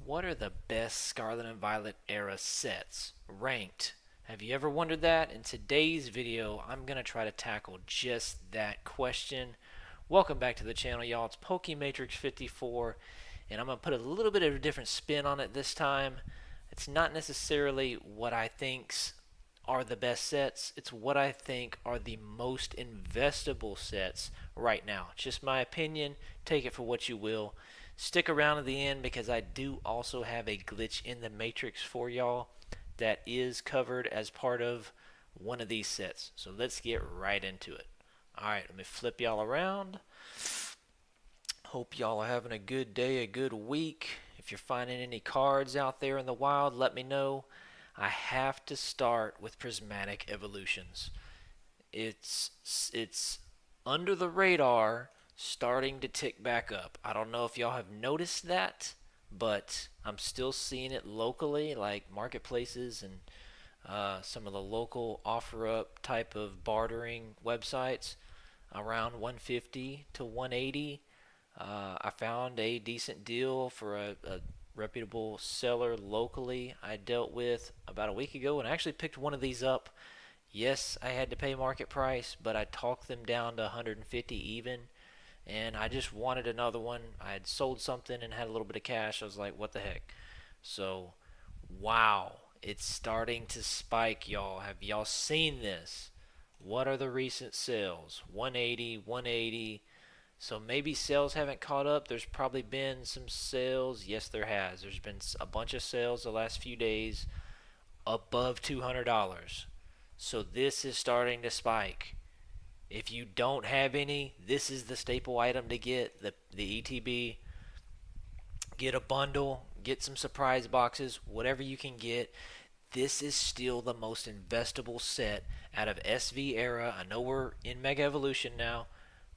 What are the best Scarlet and Violet Era sets ranked? Have you ever wondered that? In today's video, I'm going to try to tackle just that question. Welcome back to the channel, y'all. It's PokeMatrix 54, and I'm going to put a little bit of a different spin on it this time. It's not necessarily what I think are the best sets, it's what I think are the most investable sets right now. It's just my opinion. Take it for what you will. Stick around to the end because I do also have a glitch in the matrix for y'all that is covered as part of one of these sets. So let's get right into it. Alright, let me flip y'all around. Hope y'all are having a good day, a good week. If you're finding any cards out there in the wild, let me know. I have to start with prismatic evolutions. It's under the radar, starting to tick back up. I don't know if y'all have noticed that, but I'm still seeing it locally, like marketplaces and some of the local offer up type of bartering websites around 150 to 180. I found a decent deal for a reputable seller locally I dealt with about a week ago, and I actually picked one of these up. Yes, I had to pay market price, but I talked them down to 150 even, and I just wanted another one. I had sold something and had a little bit of cash. I was like, what the heck? So, wow, it's starting to spike, y'all. Have y'all seen this? What are the recent sales? 180, 180. So maybe sales haven't caught up. There's probably been some sales. Yes, there has. There's been a bunch of sales the last few days above $200. So this is starting to spike. If you don't have any, this is the staple item to get, the ETB. Get a bundle, get some surprise boxes, whatever you can get. This is still the most investable set out of SV era. I know we're in Mega Evolution now,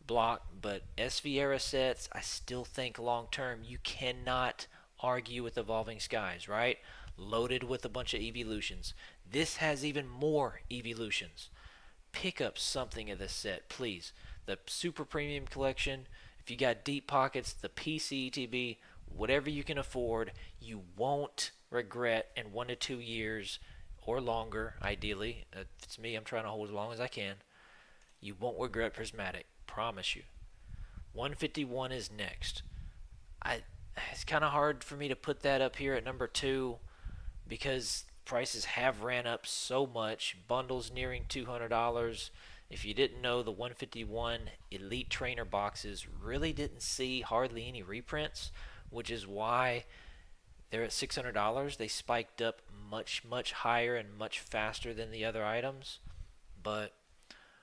block, but SV era sets, I still think long term you cannot argue with Evolving Skies, right? Loaded with a bunch of evolutions. This has even more evolutions. Pick up something of this set, please. The Super Premium Collection, if you got deep pockets, the PCETB, whatever you can afford, you won't regret in 1 to 2 years or longer, ideally. If it's me, I'm trying to hold as long as I can. You won't regret Prismatic, promise you. 151 is next. I It's kind of hard for me to put that up here at number 2 because prices have ran up so much. Bundles nearing $200. If you didn't know, the 151 Elite Trainer boxes really didn't see hardly any reprints, which is why they're at $600. They spiked up much higher and much faster than the other items, but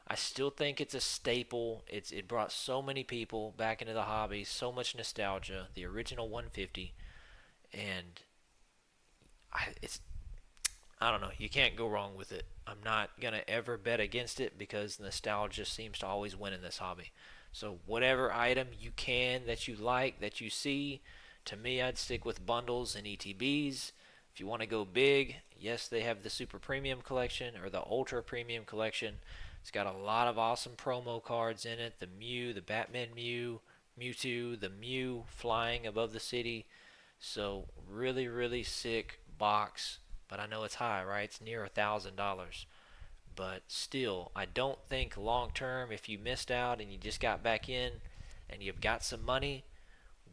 I still think it's a staple. It brought so many people back into the hobby, so much nostalgia. The original 150, and it's I don't know. You can't go wrong with it. I'm not gonna ever bet against it because nostalgia seems to always win in this hobby. So whatever item you can that you like that you see, to me I'd stick with bundles and ETBs. If you want to go big, yes, they have the Super Premium collection or the Ultra Premium collection. It's got a lot of awesome promo cards in it. The Mew, the Batman Mew, Mewtwo, the Mew flying above the city. So really sick box, but I know it's high, right? It's near $1,000. But still, I don't think long term, if you missed out and you just got back in and you've got some money,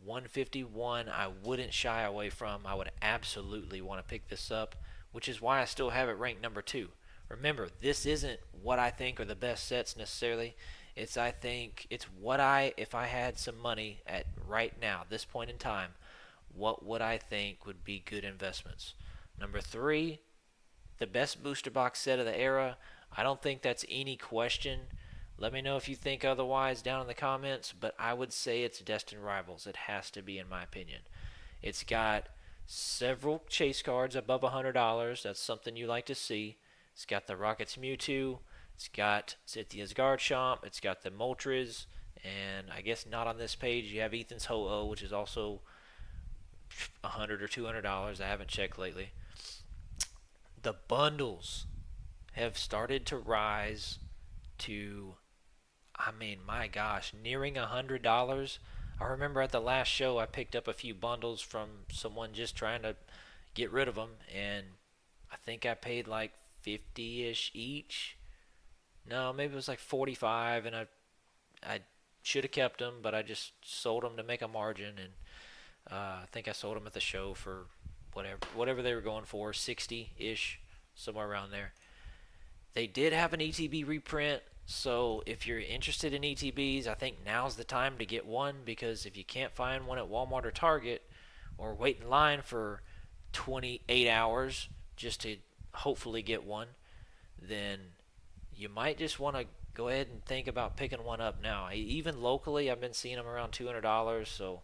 151 I wouldn't shy away from. I would absolutely want to pick this up, which is why I still have it ranked number 2. Remember, this isn't what I think are the best sets necessarily. I think it's what if I had some money at right now, this point in time, what would I think would be good investments? Number 3, the best booster box set of the era. I don't think that's any question. Let me know if you think otherwise down in the comments, but I would say it's Destined Rivals. It has to be, in my opinion. It's got several chase cards above $100. That's something you like to see. It's got the Rockets Mewtwo. It's got Cynthia's Garchomp. It's got the Moltres. And I guess not on this page, you have Ethan's Ho-Oh, which is also $100 or $200. I haven't checked lately. The bundles have started to rise to, I mean, my gosh, nearing $100. I remember at the last show I picked up a few bundles from someone just trying to get rid of them, and I think I paid like 50-ish each. No, maybe it was like 45, and I should have kept them, but I just sold them to make a margin, and I think I sold them at the show for whatever they were going for, 60-ish, somewhere around there. They did have an ETB reprint, so if you're interested in ETBs, I think now's the time to get one, because if you can't find one at Walmart or Target, or wait in line for 28 hours just to hopefully get one, then you might just want to go ahead and think about picking one up now. Even locally, I've been seeing them around $200, so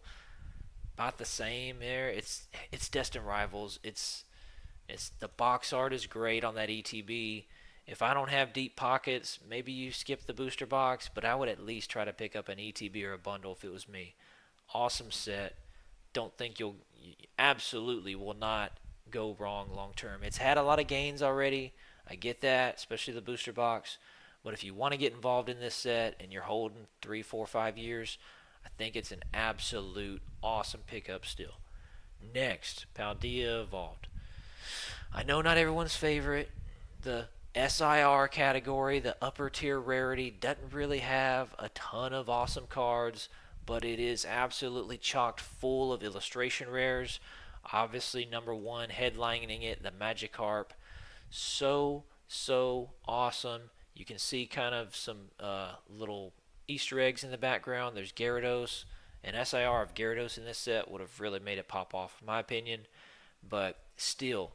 about the same there. It's Destin Rivals. It's the box art is great on that ETB. If I don't have deep pockets, maybe you skip the booster box, but I would at least try to pick up an ETB or a bundle if it was me. Awesome set. Don't think you absolutely will not go wrong long term. It's had a lot of gains already. I get that, especially the booster box. But if you want to get involved in this set and you're holding 3, 4, 5 years, I think it's an absolute awesome pickup still. Next, Paldea Evolved. I know not everyone's favorite. The SIR category, the upper tier rarity, doesn't really have a ton of awesome cards, but it is absolutely chocked full of illustration rares. Obviously, number one headlining it, the Magikarp. So awesome. You can see kind of some little Easter eggs in the background. There's Gyarados. An SIR of Gyarados in this set would have really made it pop off, in my opinion. But still,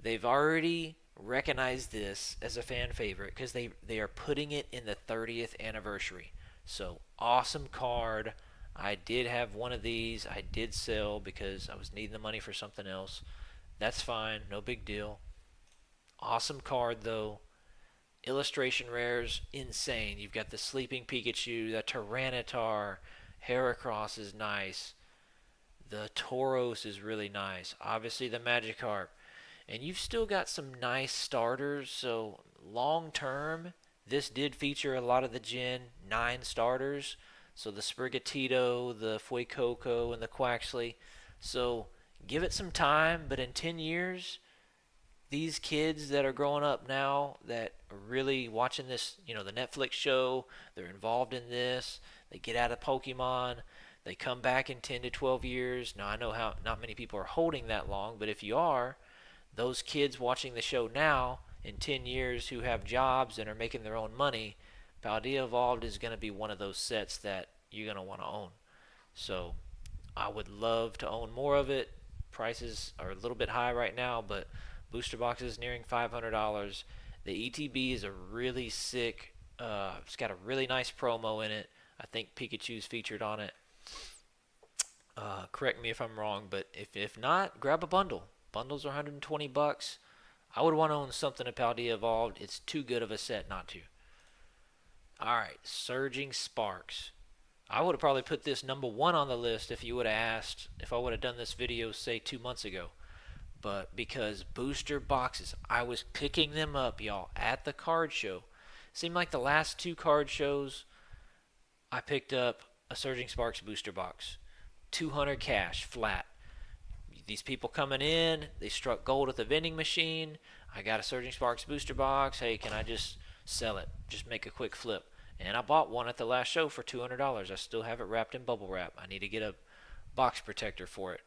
they've already recognized this as a fan favorite because they are putting it in the 30th anniversary. So awesome card. I did have one of these. I did sell because I was needing the money for something else. That's fine. No big deal. Awesome card though. Illustration rares, insane. You've got the Sleeping Pikachu, the Tyranitar, Heracross is nice. The Tauros is really nice. Obviously the Magikarp. And you've still got some nice starters, so long term, this did feature a lot of the Gen 9 starters. So the Sprigatito, the Fuecoco, and the Quaxley. So give it some time, but in 10 years, these kids that are growing up now that are really watching this, the Netflix show, they're involved in this, they get out of Pokemon, they come back in 10 to 12 years. Now, I know how not many people are holding that long, but if you are, those kids watching the show now in 10 years who have jobs and are making their own money, Paldea Evolved is going to be one of those sets that you're going to want to own. So I would love to own more of it. Prices are a little bit high right now, but booster boxes nearing $500. The ETB is a really sick, it's got a really nice promo in it. I think Pikachu's featured on it. Correct me if I'm wrong, but if not, grab a bundle. Bundles are $120. I would want to own something of Paldea Evolved. It's too good of a set not to. Alright, Surging Sparks. I would have probably put this number one on the list if you would have asked, if I would have done this video, say, 2 months ago. But because booster boxes, I was picking them up, y'all, at the card show. Seemed like the last 2 card shows, I picked up a Surging Sparks booster box. 200 cash, flat. These people coming in, they struck gold at the vending machine. I got a Surging Sparks booster box. Hey, can I just sell it? Just make a quick flip. And I bought one at the last show for $200. I still have it wrapped in bubble wrap. I need to get a box protector for it.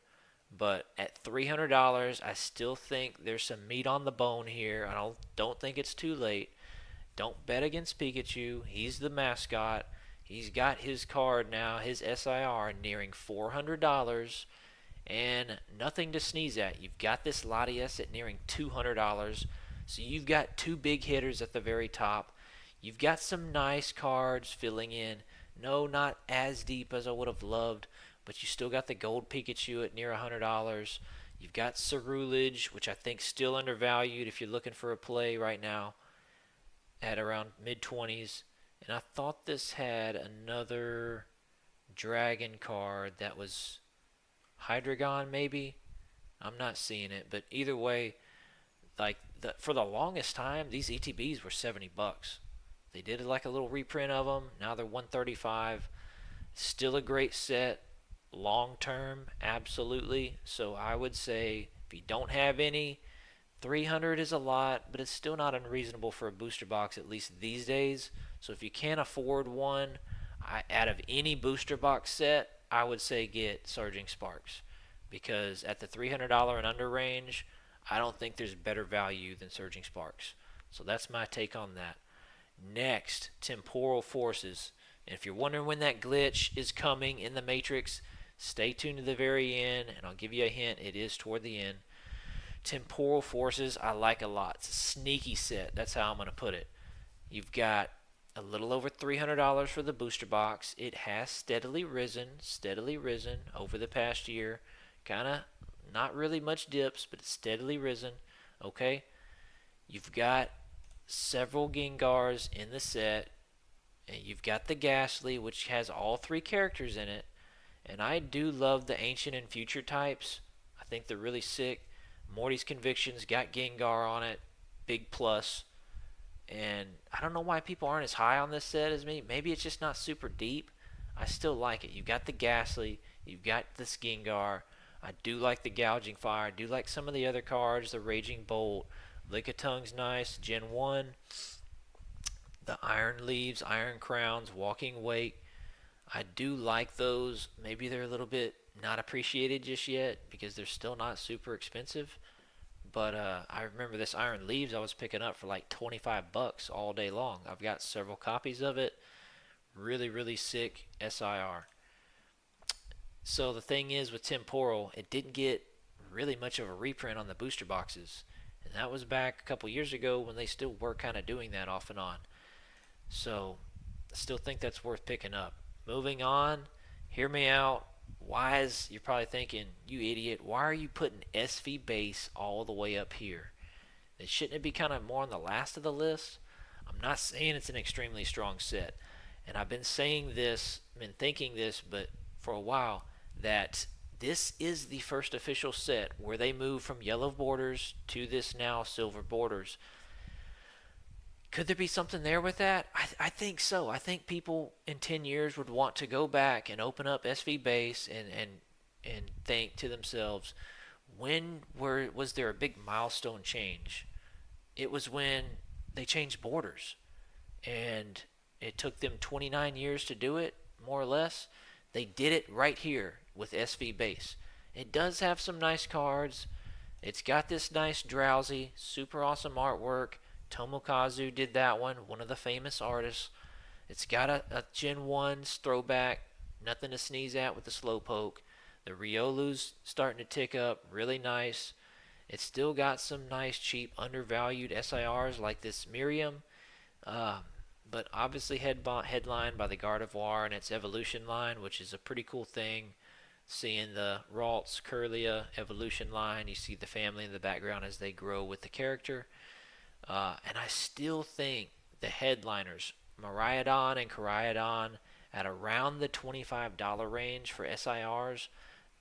But at $300, I still think there's some meat on the bone here. I don't think it's too late. Don't bet against Pikachu. He's the mascot. He's got his card now, his SIR, nearing $400. And nothing to sneeze at. You've got this Latias at nearing $200. So you've got 2 big hitters at the very top. You've got some nice cards filling in. No, not as deep as I would have loved, but you still got the gold Pikachu at near $100. You've got Cerulege, which I think still undervalued if you're looking for a play right now, at around mid-20s. And I thought this had another dragon card that was Hydreigon, maybe. I'm not seeing it, but either way, for the longest time, these ETBs were $70. They did like a little reprint of them. Now they're $135. Still a great set long term, absolutely. So I would say if you don't have any, 300 is a lot, but it's still not unreasonable for a booster box, at least these days. So if you can't afford one, out of any booster box set, I would say get Surging Sparks. Because at the $300 and under range, I don't think there's better value than Surging Sparks. So that's my take on that. Next, Temporal Forces. And if you're wondering when that glitch is coming in the Matrix, stay tuned to the very end, and I'll give you a hint. It is toward the end. Temporal Forces I like a lot. It's a sneaky set. That's how I'm going to put it. You've got a little over $300 for the booster box. It has steadily risen over the past year. Kind of not really much dips, but it's steadily risen. Okay? You've got several Gengars in the set. And you've got the Ghastly, which has all three characters in it. And I do love the Ancient and Future types. I think they're really sick. Morty's Convictions got Gengar on it. Big plus. And I don't know why people aren't as high on this set as me. Maybe it's just not super deep. I still like it. You've got the Ghastly. You've got this Gengar. I do like the Gouging Fire. I do like some of the other cards. The Raging Bolt. Lickitungu's nice. Gen 1. The Iron Leaves, Iron Crowns, Walking Wake. I do like those. Maybe they're a little bit not appreciated just yet because they're still not super expensive. But I remember this Iron Leaves I was picking up for like 25 bucks all day long. I've got several copies of it. Really, really sick SIR. So the thing is with Temporal, it didn't get really much of a reprint on the booster boxes. And that was back a couple years ago when they still were kind of doing that off and on. So I still think that's worth picking up. Moving on, hear me out. You're probably thinking, you idiot, why are you putting SV base all the way up here? Shouldn't it be kind of more on the last of the list? I'm not saying it's an extremely strong set. And I've been saying this, been thinking this, but for a while, that this is the first official set where they move from yellow borders to this now silver borders. Could there be something there with that? I think so. I think people in 10 years would want to go back and open up SV base and think to themselves, was there a big milestone change? It was when they changed borders. And it took them 29 years to do it, more or less. They did it right here with SV base. It does have some nice cards. It's got this nice Drowsy, super awesome artwork. Tomokazu did that one of the famous artists. It's got a Gen 1's throwback, nothing to sneeze at with the Slowpoke. The Riolu's starting to tick up, really nice. It's still got some nice, cheap, undervalued SIRs like this Miriam, but obviously headlined by the Gardevoir and its evolution line, which is a pretty cool thing. Seeing the Ralts, Curlia evolution line, you see the family in the background as they grow with the character. And I still think the headliners, Miraidon and Koraidon, at around the $25 range for SIRs,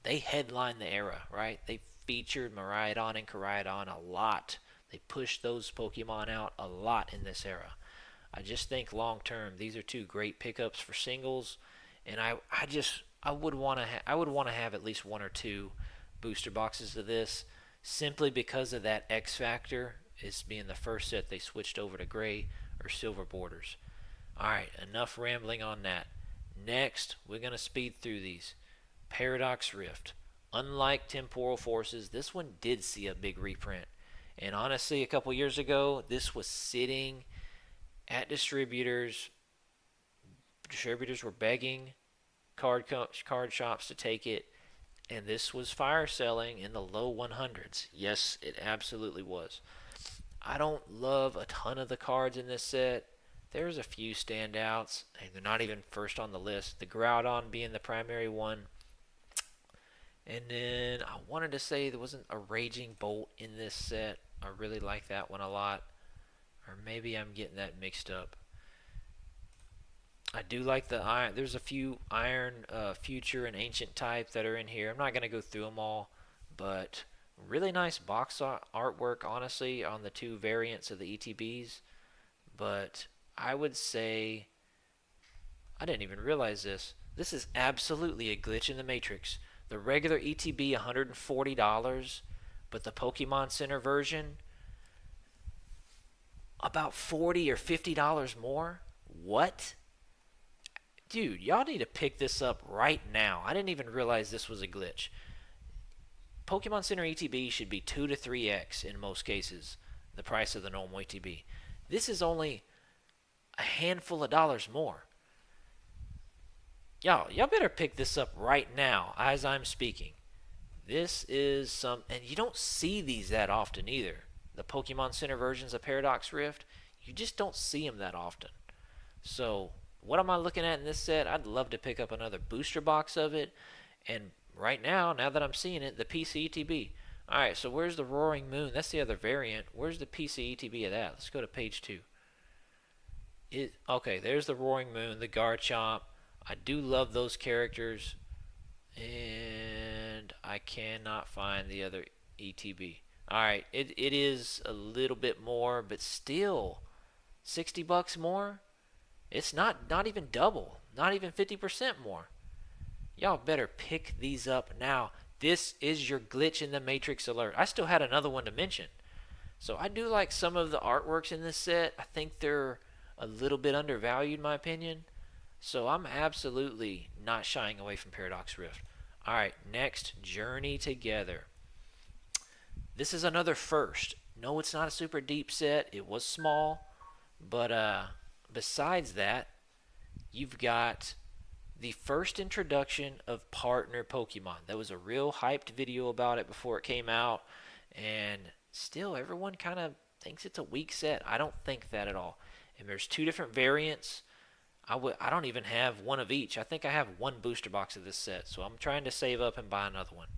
they headline the era, right? They featured Miraidon and Koraidon a lot. They pushed those Pokemon out a lot in this era. I just think long term, these are two great pickups for singles, and I would want to have at least one or two booster boxes of this, simply because of that X factor. Is being the first set they switched over to gray or silver borders. Alright, enough rambling on that. Next, we're going to speed through these. Paradox Rift. Unlike Temporal Forces, this one did see a big reprint. And honestly, a couple years ago, this was sitting at distributors. Distributors were begging card shops to take it. And this was fire selling in the low 100s. Yes, it absolutely was. I don't love a ton of the cards in this set. There's a few standouts. They're not even first on the list. The Groudon being the primary one. And then I wanted to say there wasn't a Raging Bolt in this set. I really like that one a lot. Or maybe I'm getting that mixed up. I do like the Iron. There's a few Iron, Future, and Ancient type that are in here. I'm not going to go through them all, but really nice box artwork, honestly, on the two variants of the ETBs. But I would say, I didn't even realize this. This is absolutely a glitch in the Matrix. The regular ETB $140, but the Pokemon Center version about $40 or $50 more? What? Dude, y'all need to pick this up right now. I didn't even realize this was a glitch. Pokemon Center ETB should be 2 to 3x in most cases, the price of the normal ETB. This is only a handful of dollars more. Y'all better pick this up right now as I'm speaking. This is some, and you don't see these that often either. The Pokemon Center versions of Paradox Rift, you just don't see them that often. So, what am I looking at in this set? I'd love to pick up another booster box of it. And right now that I'm seeing it, the PCETB. Alright, so where's the Roaring Moon? That's the other variant. Where's the PCETB of that? Let's go to page 2. Okay, there's the Roaring Moon, the Garchomp. I do love those characters. And I cannot find the other ETB. Alright, it is a little bit more, but still, $60 more? It's not even double, not even 50% more. Y'all better pick these up now. This is your glitch in the Matrix alert. I still had another one to mention. So I do like some of the artworks in this set. I think they're a little bit undervalued in my opinion. So I'm absolutely not shying away from Paradox Rift. Alright, next, Journey Together. This is another first. No, it's not a super deep set. It was small. But besides that, you've got the first introduction of partner Pokemon. There was a real hyped video about it before it came out. And still, everyone kind of thinks it's a weak set. I don't think that at all. And there's 2 different variants. I don't even have one of each. I think I have 1 booster box of this set, so I'm trying to save up and buy another one.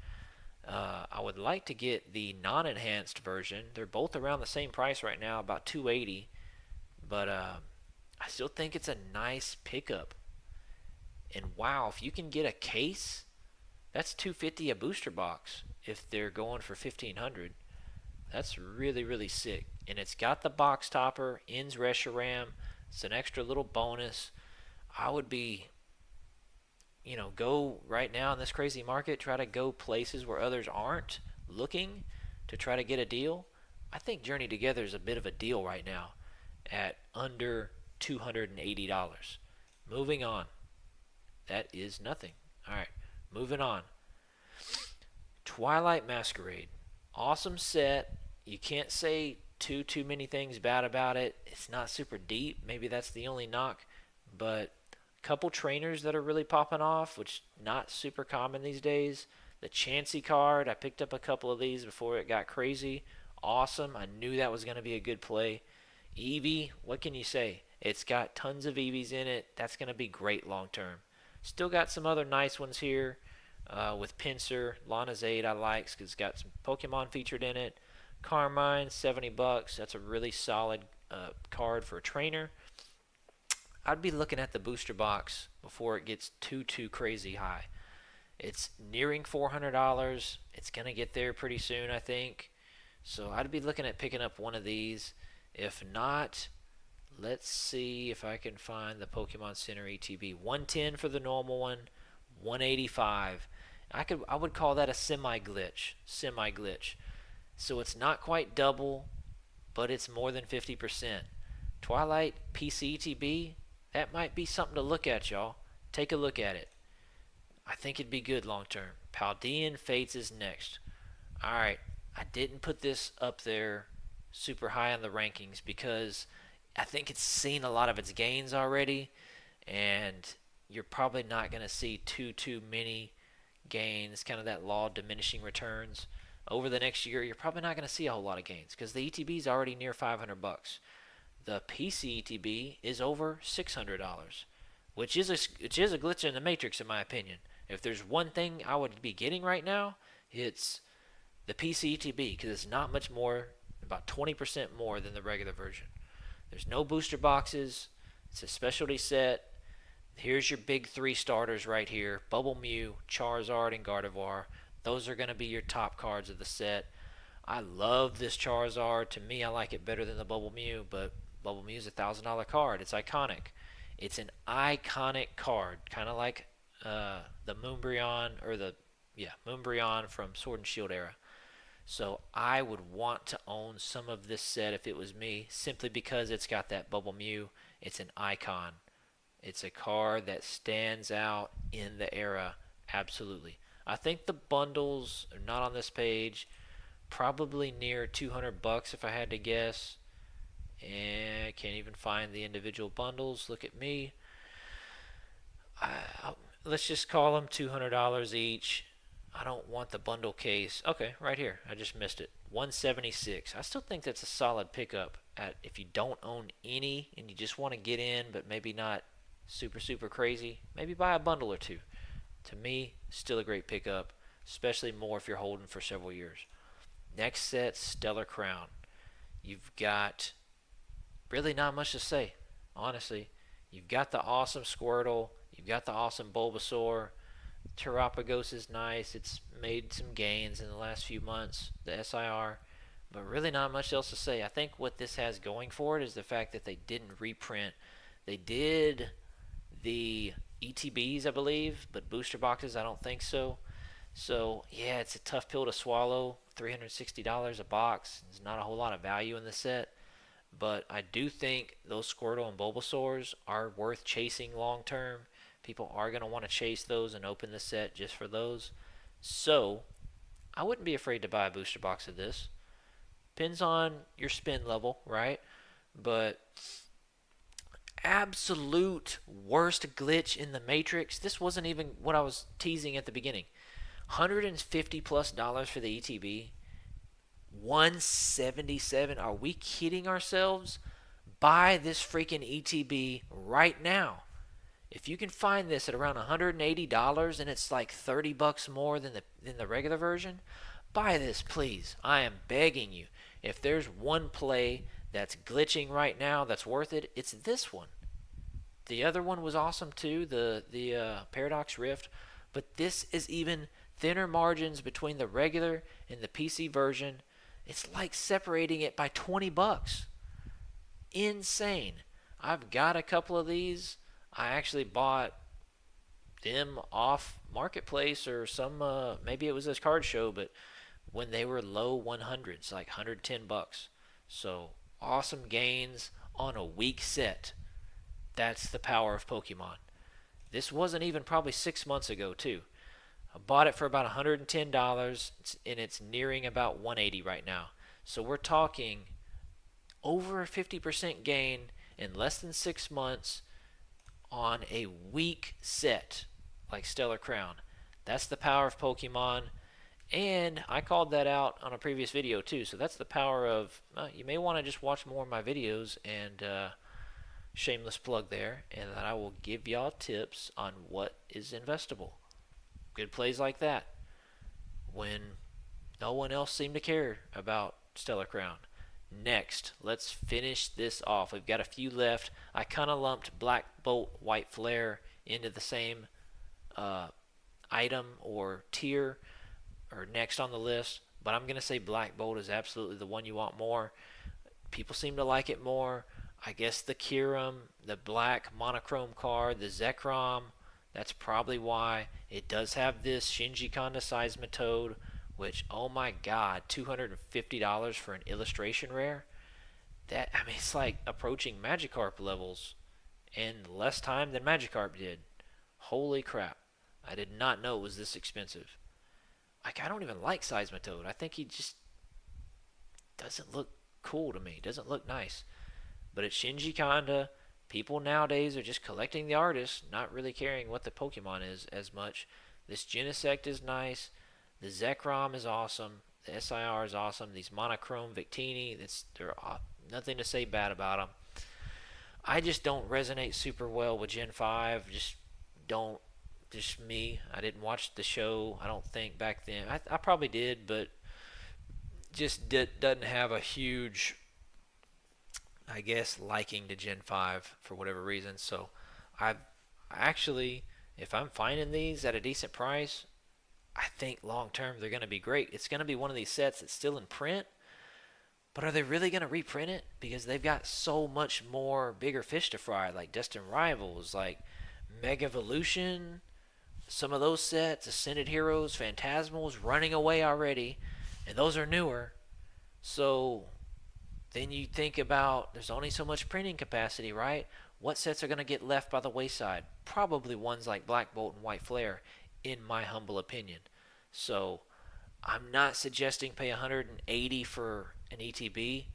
I would like to get the non-enhanced version. They're both around the same price right now, about $280, but I still think it's a nice pickup. And wow, if you can get a case, that's $250 a booster box. If they're going for $1,500, that's really really sick. And it's got the box topper, ends Reshiram. It's an extra little bonus. I would be, go right now in this crazy market, try to go places where others aren't looking to try to get a deal. I think Journey Together is a bit of a deal right now at under $280. Moving on. That is nothing. Alright, moving on. Twilight Masquerade. Awesome set. You can't say too many things bad about it. It's not super deep. Maybe that's the only knock. But a couple trainers that are really popping off, which not super common these days. The Chansey card, I picked up a couple of these before it got crazy. Awesome. I knew that was going to be a good play. Eevee, what can you say? It's got tons of Eevees in it. That's going to be great long term. Still got some other nice ones here with Pinsir. Lana's Aid I like because it's got some Pokemon featured in it. Carmine, $70. That's a really solid card for a trainer. I'd be looking at the booster box before it gets too crazy high. It's nearing $400. It's going to get there pretty soon, I think. So I'd be looking at picking up one of these. If not, let's see if I can find the Pokemon Center ETB. 110 for the normal one, 185. I would call that a semi-glitch. So it's not quite double, but it's more than 50%. Twilight PCETB, that might be something to look at, y'all. Take a look at it. I think it'd be good long term. Paldean Fates is next. Alright, I didn't put this up there super high on the rankings because I think it's seen a lot of its gains already, and you're probably not going to see too many gains, kind of that law of diminishing returns. Over the next year, you're probably not going to see a whole lot of gains because the ETB is already near $500. The PC ETB is over $600, which is a glitch in the matrix in my opinion. If there's one thing I would be getting right now, it's the PC ETB because it's not much more, about 20% more than the regular version. There's no booster boxes. It's a specialty set. Here's your big 3 starters right here. Bubble Mew, Charizard, and Gardevoir. Those are going to be your top cards of the set. I love this Charizard. To me, I like it better than the Bubble Mew, but Bubble Mew is a $1,000 card. It's iconic. It's an iconic card, kind of like the Moonbryon or the yeah Moonbryon from Sword and Shield era. So I would want to own some of this set if it was me, simply because it's got that Bubble Mew. It's an icon. It's a card that stands out in the era. Absolutely. I think the bundles are not on this page. Probably near 200 bucks if I had to guess. And I can't even find the individual bundles. Look at me. I, let's just call them $200 each. I don't want the bundle case. Okay, right here. I just missed it. 176. I still think that's a solid pickup at if you don't own any and you just want to get in but maybe not super crazy. Maybe buy a bundle or two. To me, still a great pickup, especially more if you're holding for several years. Next set, Stellar Crown. You've got really not much to say, honestly. You've got the awesome Squirtle. You've got the awesome Bulbasaur. Terapagos is nice. It's made some gains in the last few months, the SIR, but really not much else to say. I think what this has going for it is the fact that they didn't reprint. They did the ETBs, I believe, but booster boxes, I don't think so. So, yeah, it's a tough pill to swallow. $360 a box. There's not a whole lot of value in the set. But I do think those Squirtle and Bulbasaurs are worth chasing long term. People are going to want to chase those and open the set just for those. So, I wouldn't be afraid to buy a booster box of this. Depends on your spin level, right? But absolute worst glitch in the Matrix. This wasn't even what I was teasing at the beginning. $150+ for the ETB. 177. Are we kidding ourselves? Buy this freaking ETB right now. If you can find this at around $180 and it's like $30 more than the regular version, buy this, please. I am begging you. If there's one play that's glitching right now that's worth it, it's this one. The other one was awesome too, the Paradox Rift, but this is even thinner margins between the regular and the PC version. It's like separating it by 20 bucks. Insane. I've got a couple of these. I actually bought them off Marketplace or some, maybe it was this card show, but when they were low 100s, like 110 bucks. So awesome gains on a weak set. That's the power of Pokemon. This wasn't even probably 6 months ago, too. I bought it for about $110, and it's nearing about 180 right now. So we're talking over a 50% gain in less than 6 months on a weak set like Stellar Crown. That's the power of Pokemon. And I called that out on a previous video too. So that's the power of, you may want to just watch more of my videos and shameless plug there. And that I will give y'all tips on what is investable. Good plays like that when no one else seemed to care about Stellar Crown. Next, let's finish this off. We've got a few left. I kind of lumped Black Bolt, White Flare into the same item or tier or next on the list, but I'm going to say Black Bolt is absolutely the one you want more. People seem to like it more. I guess the Kyurem, the black monochrome card, the Zekrom, that's probably why. It does have this Shinji Kanda Seismitoad, which, oh my god, $250 for an illustration rare? That, I mean, it's like approaching Magikarp levels in less time than Magikarp did. Holy crap. I did not know it was this expensive. Like, I don't even like Seismitoad. I think he just doesn't look cool to me. Doesn't look nice. But it's Shinji Kanda. People nowadays are just collecting the artist, not really caring what the Pokemon is as much. This Genesect is nice. The Zekrom is awesome. The SIR is awesome. These monochrome Victini, they're nothing to say bad about them. I just don't resonate super well with Gen 5. Just me. I didn't watch the show, I don't think, back then. I probably did, but just doesn't have a huge, I guess, liking to Gen 5 for whatever reason. So I actually, if I'm finding these at a decent price, I think long term they're going to be great. It's going to be one of these sets that's still in print, but are they really going to reprint it? Because they've got so much more bigger fish to fry, like Destined Rivals, like Mega Evolution, some of those sets, Ascended Heroes, Phantasmals, running away already, and those are newer. So then you think about there's only so much printing capacity, right? What sets are going to get left by the wayside? Probably ones like Black Bolt and White Flare, in my humble opinion. So I'm not suggesting pay 180 for an ETB,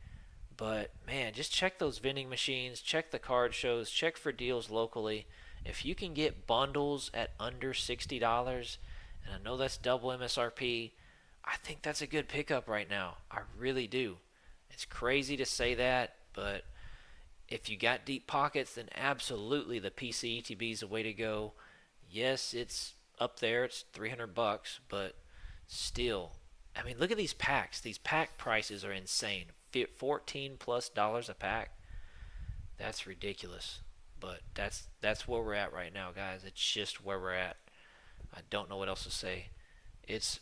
but man, just check those vending machines, check the card shows, check for deals locally. If you can get bundles at under $60, and I know that's double MSRP, I think that's a good pickup right now. I really do. It's crazy to say that, but if you got deep pockets, then absolutely the PC ETB is the way to go. Yes, it's up there. It's $300, but still, I mean, look at these packs. These pack prices are insane. 14 plus dollars a pack. That's ridiculous. But that's where we're at right now, guys. It's just where we're at. I don't know what else to say. It's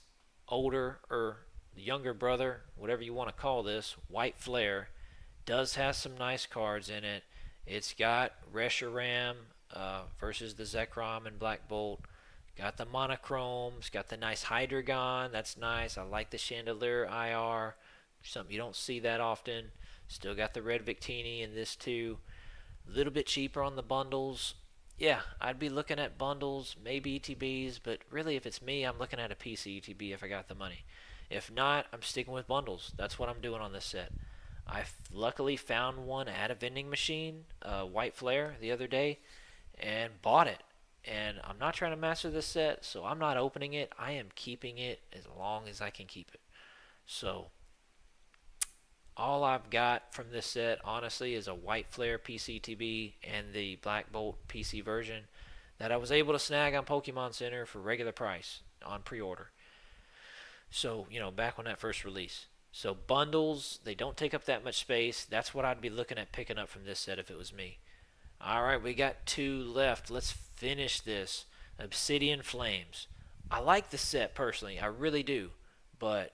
older or younger brother, whatever you want to call this, White Flare, does have some nice cards in it. It's got Reshiram versus the Zekrom and Black Bolt. Got the monochromes, got the nice Hydreigon, that's nice. I like the Chandelier IR, something you don't see that often. Still got the red Victini in this too. A little bit cheaper on the bundles. Yeah, I'd be looking at bundles, maybe ETBs, but really if it's me, I'm looking at a PC ETB if I got the money. If not, I'm sticking with bundles. That's what I'm doing on this set. I luckily found one at a vending machine, White Flare, the other day, and bought it. And I'm not trying to master this set, so I'm not opening it. I am keeping it as long as I can keep it. So all I've got from this set, honestly, is a White Flare PCTB and the Black Bolt PC version that I was able to snag on Pokemon Center for regular price on pre-order. So, back when that first release. So bundles, they don't take up that much space. That's what I'd be looking at picking up from this set if it was me. All right, we got two left. Let's finish this. Obsidian Flames. I like the set personally. I really do. But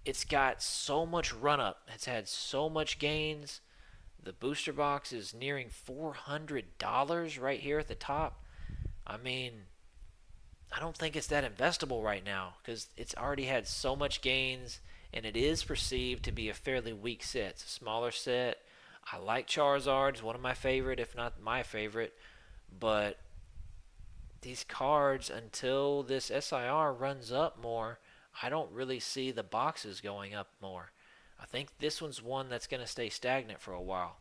it's got so much run up. It's had so much gains. The booster box is nearing $400 right here at the top. I mean, I don't think it's that investable right now because it's already had so much gains and it is perceived to be a fairly weak set. It's a smaller set. I like Charizard. It's one of my favorite, if not my favorite. But these cards, until this SIR runs up more, I don't really see the boxes going up more. I think this one's one that's going to stay stagnant for a while.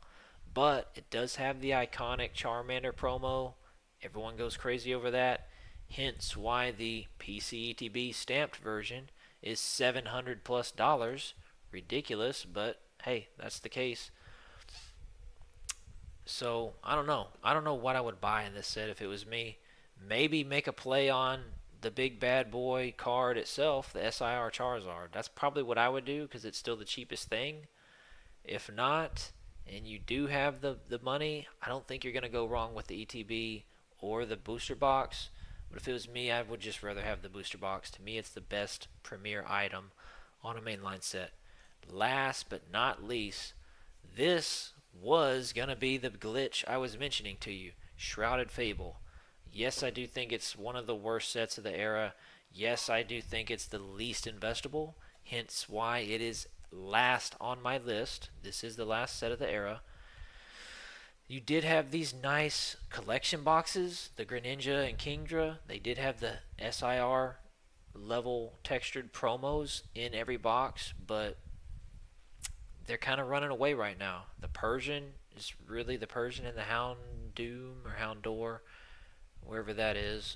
But it does have the iconic Charmander promo. Everyone goes crazy over that. Hence why the PCETB stamped version is $700 plus dollars. Ridiculous, but hey, that's the case. So I don't know. I don't know what I would buy in this set if it was me. Maybe make a play on the big bad boy card itself, the SIR Charizard. That's probably what I would do because it's still the cheapest thing. If not, and you do have the money, I don't think you're going to go wrong with the ETB or the booster box. But if it was me, I would just rather have the booster box. To me, it's the best premier item on a mainline set. Last but not least, this was going to be the glitch I was mentioning to you. Shrouded Fable. Yes, I do think it's one of the worst sets of the era. Yes, I do think it's the least investable. Hence why it is last on my list. This is the last set of the era. You did have these nice collection boxes, the Greninja and Kingdra. They did have the SIR level textured promos in every box, but they're kind of running away right now. The Persian is really the Persian and the Houndoom or Houndour, wherever that is,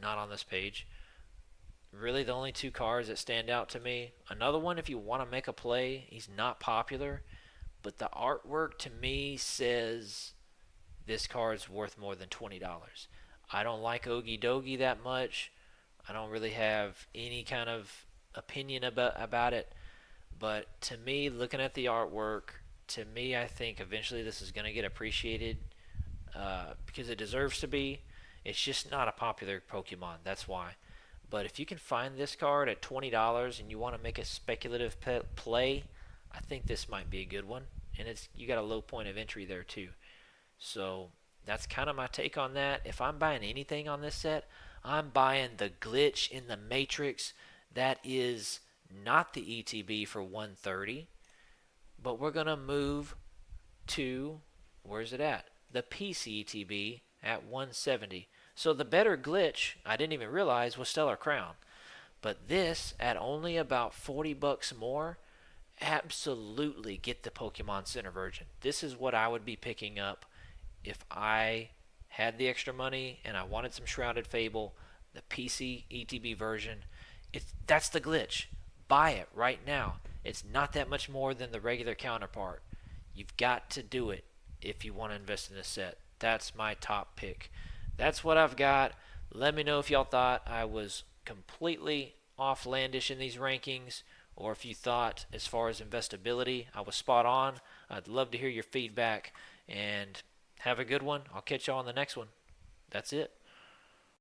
not on this page. Really the only two cards that stand out to me. Another one, if you want to make a play, he's not popular, but the artwork to me says this card's worth more than $20. I don't like Ogie Dogie that much. I don't really have any kind of opinion about it. But to me, looking at the artwork, to me, I think eventually this is going to get appreciated because it deserves to be. It's just not a popular Pokemon. That's why. But if you can find this card at $20 and you want to make a speculative play, I think this might be a good one. And you got a low point of entry there too. So that's kind of my take on that. If I'm buying anything on this set, I'm buying the glitch in the matrix that is not the ETB for 130, but we're going to move to, where's it at? The PCETB at 170. So the better glitch, I didn't even realize, was Stellar Crown. But this, at only about 40 bucks more, absolutely get the Pokemon Center version. This is what I would be picking up if I had the extra money and I wanted some Shrouded Fable, the PC ETB version. That's the glitch. Buy it right now. It's not that much more than the regular counterpart. You've got to do it if you want to invest in a set. That's my top pick. That's what I've got. Let me know if y'all thought I was completely offlandish in these rankings, or if you thought, as far as investability, I was spot on. I'd love to hear your feedback, and have a good one. I'll catch y'all on the next one. That's it.